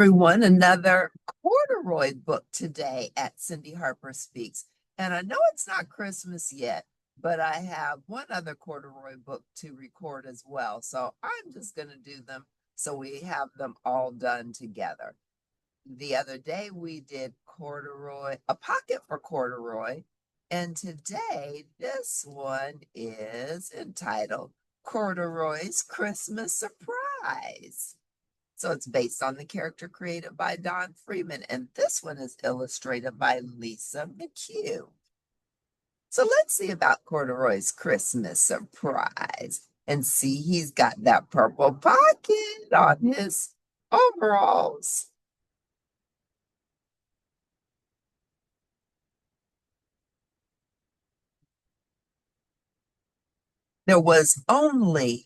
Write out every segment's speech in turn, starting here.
Everyone, another corduroy book today at Cindy Harper Speaks. And I know it's not Christmas yet, but I have one other corduroy book to record as well. So I'm just going to do them so we have them all done together. The other day we did corduroy, a pocket for corduroy. And today this one is entitled Corduroy's Christmas Surprise. So it's based on the character created by Don Freeman, and this one is illustrated by Lisa McCue. So let's see about Corduroy's Christmas surprise and see he's got that purple pocket on his overalls. There was only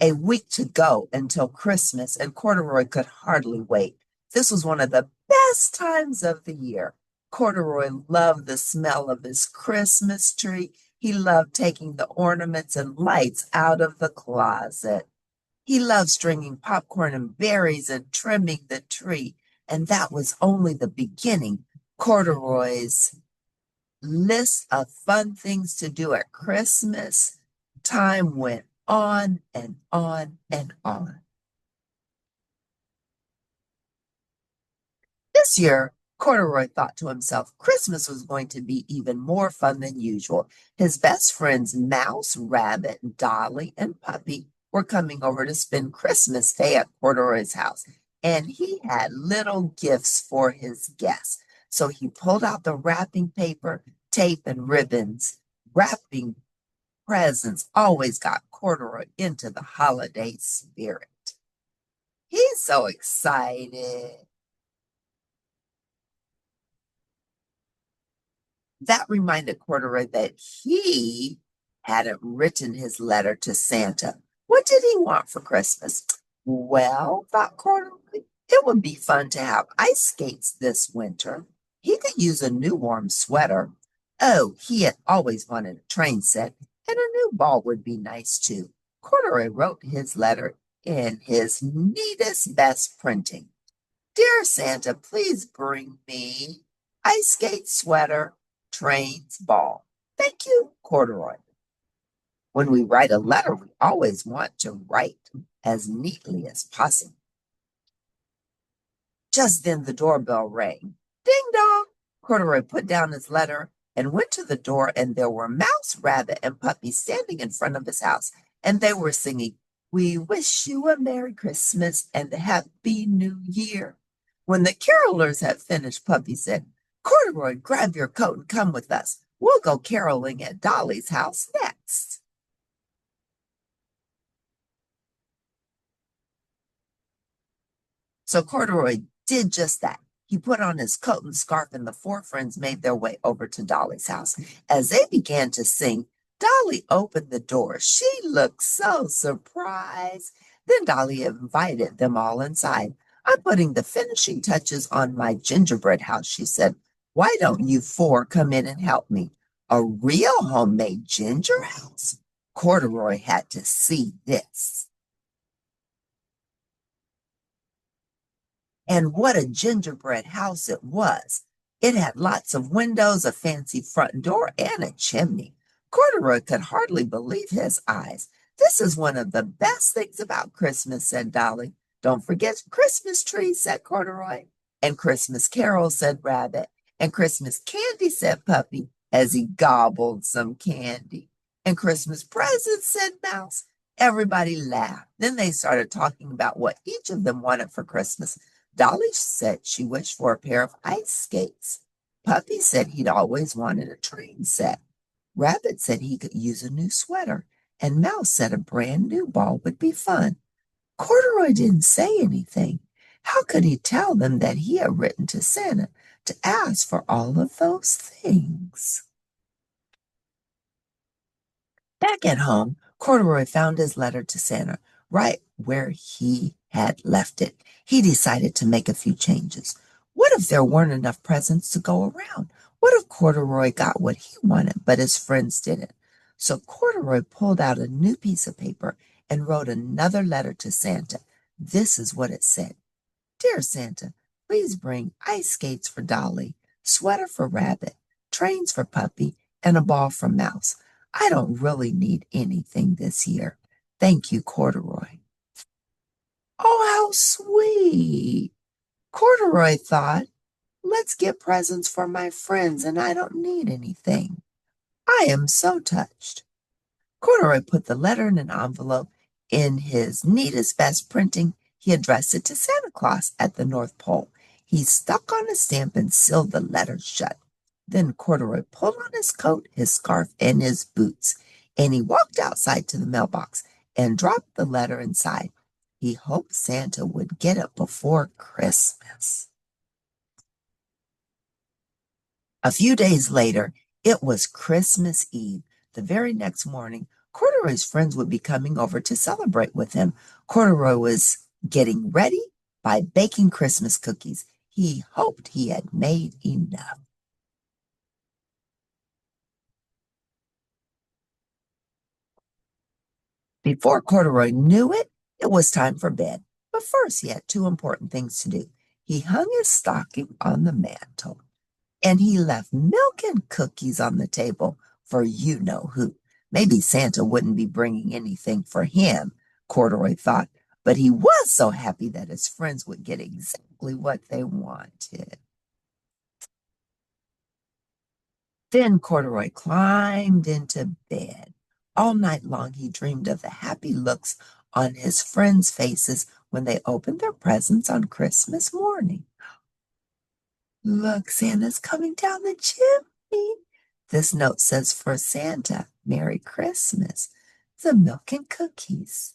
a week to go until Christmas, and Corduroy could hardly wait. This was one of the best times of the year. Corduroy loved the smell of his Christmas tree. He loved taking the ornaments and lights out of the closet. He loved stringing popcorn and berries and trimming the tree. And that was only the beginning. Corduroy's list of fun things to do at Christmas time went on and on and on. This year, Corduroy thought to himself Christmas was going to be even more fun than usual. His best friends, Mouse, Rabbit, Dolly, and Puppy, were coming over to spend Christmas Day at Corduroy's house, and he had little gifts for his guests. So he pulled out the wrapping paper, tape, and ribbons. Wrapping presents always got Corduroy into the holiday spirit. He's so excited. That reminded Corduroy that he hadn't written his letter to Santa. What did he want for Christmas? Well, thought Corduroy, it would be fun to have ice skates this winter. He could use a new warm sweater. Oh, he had always wanted a train set, and a new ball would be nice too. Corduroy wrote his letter in his neatest, best printing. Dear Santa, please bring me ice skate, sweater, trains, ball. Thank you, Corduroy. When we write a letter, we always want to write as neatly as possible. Just then the doorbell rang. Ding dong! Corduroy put down his letter and went to the door, and there were Mouse, Rabbit, and Puppy standing in front of his house, and they were singing, "We wish you a Merry Christmas and a Happy New Year." When the carolers had finished, Puppy said, Corduroy, grab your coat and come with us. We'll go caroling at Dolly's house next. So Corduroy did just that. He put on his coat and scarf, and the four friends made their way over to Dolly's house. As they began to sing, Dolly opened the door. She looked so surprised. Then Dolly invited them all inside. I'm putting the finishing touches on my gingerbread house, she said. Why don't you four come in and help me? A real homemade ginger house? Corduroy had to see this. And what a gingerbread house it was. It had lots of windows, a fancy front door, and a chimney. Corduroy could hardly believe his eyes. This is one of the best things about Christmas, said Dolly. Don't forget Christmas trees, said Corduroy. And Christmas carols, said Rabbit. And Christmas candy, said Puppy, as he gobbled some candy. And Christmas presents, said Mouse. Everybody laughed. Then they started talking about what each of them wanted for Christmas. Dolly said she wished for a pair of ice skates. Puppy said he'd always wanted a train set. Rabbit said he could use a new sweater. And Mouse said a brand new ball would be fun. Corduroy didn't say anything. How could he tell them that he had written to Santa to ask for all of those things? Back at home, Corduroy found his letter to Santa right where he had left it. He decided to make a few changes. What if there weren't enough presents to go around? What if Corduroy got what he wanted, but his friends didn't? So Corduroy pulled out a new piece of paper and wrote another letter to Santa. This is what it said. Dear Santa, please bring ice skates for Dolly, sweater for Rabbit, trains for Puppy, and a ball for Mouse. I don't really need anything this year. Thank you, Corduroy. Oh, how sweet! Corduroy thought, let's get presents for my friends, and I don't need anything. I am so touched. Corduroy put the letter in an envelope. In his neatest, best printing, he addressed it to Santa Claus at the North Pole. He stuck on a stamp and sealed the letter shut. Then Corduroy pulled on his coat, his scarf, and his boots, and he walked outside to the mailbox and dropped the letter inside. He hoped Santa would get it before Christmas. A few days later, it was Christmas Eve. The very next morning, Corduroy's friends would be coming over to celebrate with him. Corduroy was getting ready by baking Christmas cookies. He hoped he had made enough. Before Corduroy knew it, it was time for bed. But first, he had two important things to do. He hung his stocking on the mantel, and he left milk and cookies on the table for you know who. Maybe Santa wouldn't be bringing anything for him, Corduroy thought, but he was so happy that his friends would get exactly what they wanted. Then Corduroy climbed into bed. All night long he dreamed of the happy looks on his friends' faces when they opened their presents on Christmas morning. Look, Santa's coming down the chimney. This note says, for Santa, Merry Christmas. The milk and cookies.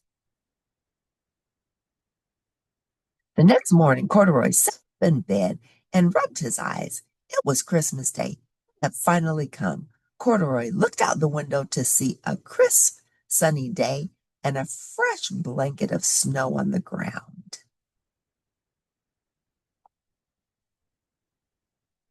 The next morning, Corduroy sat up in bed and rubbed his eyes. It was Christmas Day. It had finally come. Corduroy looked out the window to see a crisp, sunny day and a fresh blanket of snow on the ground.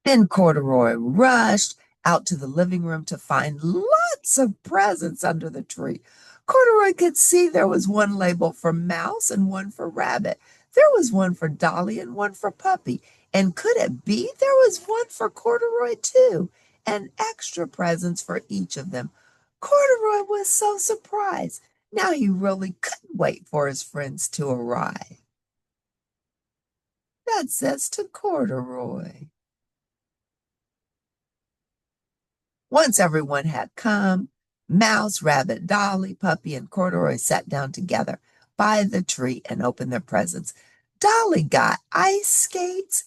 Then Corduroy rushed out to the living room to find lots of presents under the tree. Corduroy could see there was one label for Mouse and one for Rabbit. There was one for Dolly and one for Puppy. And could it be there was one for Corduroy too? And extra presents for each of them. Corduroy was so surprised. Now he really couldn't wait for his friends to arrive. That says to Corduroy. Once everyone had come, Mouse, Rabbit, Dolly, Puppy, and Corduroy sat down together by the tree and opened their presents. Dolly got ice skates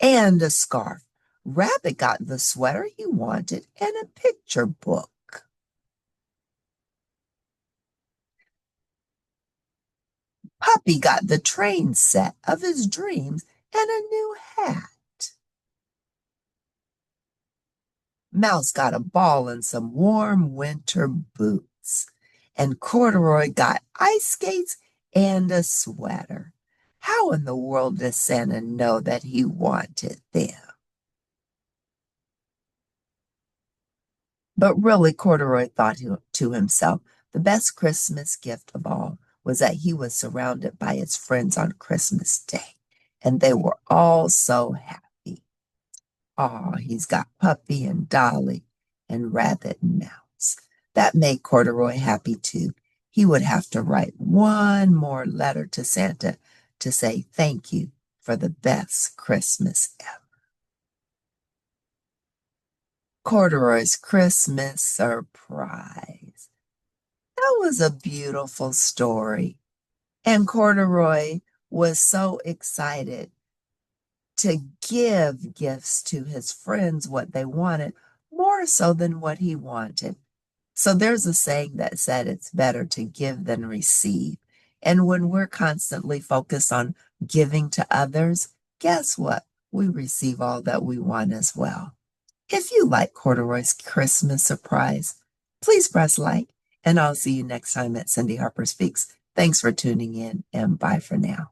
and a scarf. Rabbit got the sweater he wanted and a picture book. Puppy got the train set of his dreams and a new hat. Mouse got a ball and some warm winter boots. And Corduroy got ice skates and a sweater. How in the world does Santa know that he wanted them? But really, Corduroy thought to himself, the best Christmas gift of all was that he was surrounded by his friends on Christmas Day, and they were all so happy. Oh, he's got Puppy and Dolly and Rabbit and Mouse. That made Corduroy happy too. He would have to write one more letter to Santa to say thank you for the best Christmas ever. Corduroy's Christmas surprise. That was a beautiful story. And Corduroy was so excited to give gifts to his friends what they wanted, more so than what he wanted. So there's a saying that said it's better to give than receive. And when we're constantly focused on giving to others, guess what? We receive all that we want as well. If you like Corduroy's Christmas surprise, please press like, and I'll see you next time at Cindy Harper Speaks. Thanks for tuning in, and bye for now.